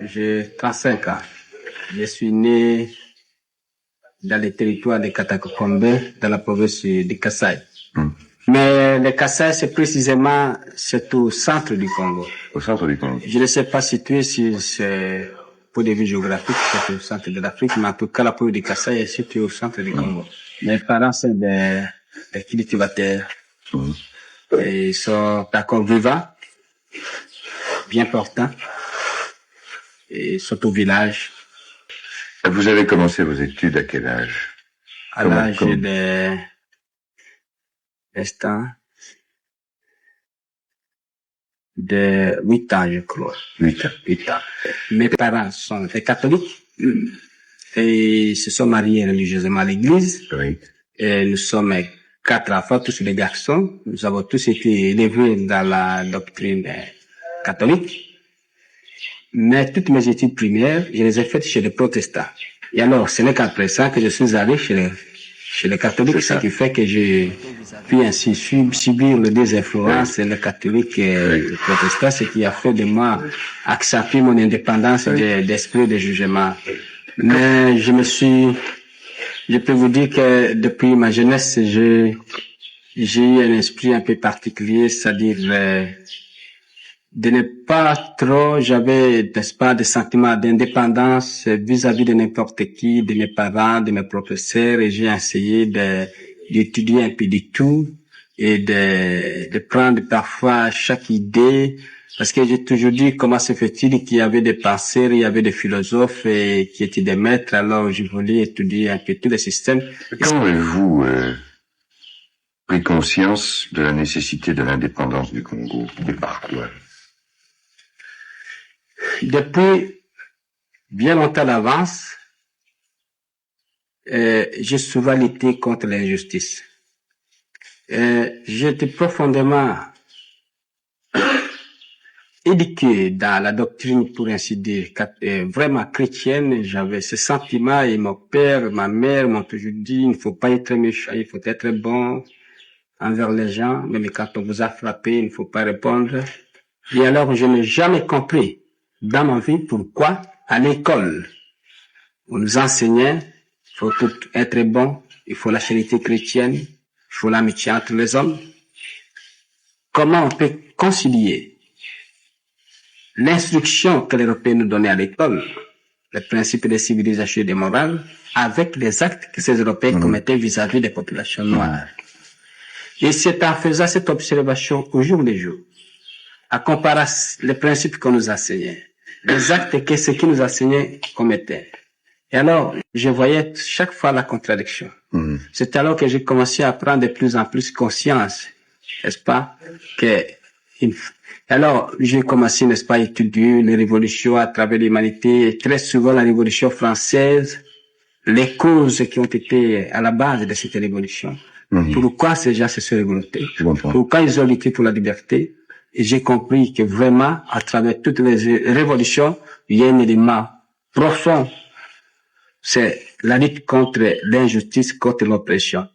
j'ai 35 ans. Je suis né dans le territoire de Katakokombe, dans la province de Kasaï. Mais le Kasaï, c'est au centre du Congo. Au centre du Congo. Je ne sais pas situer si c'est pour des vues géographiques, c'est au centre de l'Afrique, mais en tout cas, la province de Kasaï est située au centre du Congo. Mes parents sont des cultivateurs. Et ils sont encore vivants, bien portants, et ils sont au village. Vous avez commencé vos études à quel âge? À l'âge de 8 ans, je crois. 8 ans. 8 ans. Mes parents sont des catholiques et se sont mariés religieusement à l'église. Oui. Et nous sommes 4 enfants, tous des garçons. Nous avons tous été élevés dans la doctrine catholique. Mais toutes mes études primaires, je les ai faites chez les protestants. Et alors, ce n'est qu'après ça que je suis allé chez les catholiques, ce qui fait que j'ai pu ainsi subir les deux influences, le catholique et le protestant, ce qui a fait de moi accentuer mon indépendance d'esprit de jugement. Mais je peux vous dire que depuis ma jeunesse, j'ai eu un esprit un peu particulier, c'est-à-dire de ne pas trop, j'avais, n'est-ce pas, des sentiments d'indépendance vis-à-vis de n'importe qui, de mes parents, de mes professeurs, et j'ai essayé d'étudier un peu de tout et de prendre parfois chaque idée, parce que j'ai toujours dit comment se fait-il qu'il y avait des penseurs, il y avait des philosophes qui étaient des maîtres, alors je voulais étudier un peu tous les systèmes. Quand avez-vous pris conscience de la nécessité de l'indépendance du Congo et par quoi? Depuis bien longtemps d'avance, j'ai souvent lutté contre l'injustice. J'étais profondément éduqué dans la doctrine, pour ainsi dire, vraiment chrétienne. J'avais ce sentiment et mon père, ma mère m'ont toujours dit, il ne faut pas être méchant, il faut être bon envers les gens, même quand on vous a frappé, il ne faut pas répondre. Et alors, je n'ai jamais compris dans ma vie pourquoi à l'école on nous enseignait il faut être bon, il faut la charité chrétienne, il faut l'amitié entre les hommes. Comment on peut concilier l'instruction que les Européens nous donnaient à l'école, les principes de civilisation et de morale, avec les actes que ces Européens commettaient vis-à-vis des populations noires? Et c'est en faisant cette observation au jour le jour, à comparer les principes qu'on nous enseignait, les actes que ceux qui nous enseignaient commettaient. Et alors, je voyais chaque fois la contradiction. C'est alors que j'ai commencé à prendre de plus en plus conscience, n'est-ce pas, alors, j'ai commencé, n'est-ce pas, à étudier les révolutions à travers l'humanité, et très souvent la révolution française, les causes qui ont été à la base de cette révolution. Pourquoi ces gens se sont révoltés? Pourquoi ils ont lutté pour la liberté? Et j'ai compris que vraiment, à travers toutes les révolutions, il y a un élément profond. C'est la lutte contre l'injustice, contre l'oppression.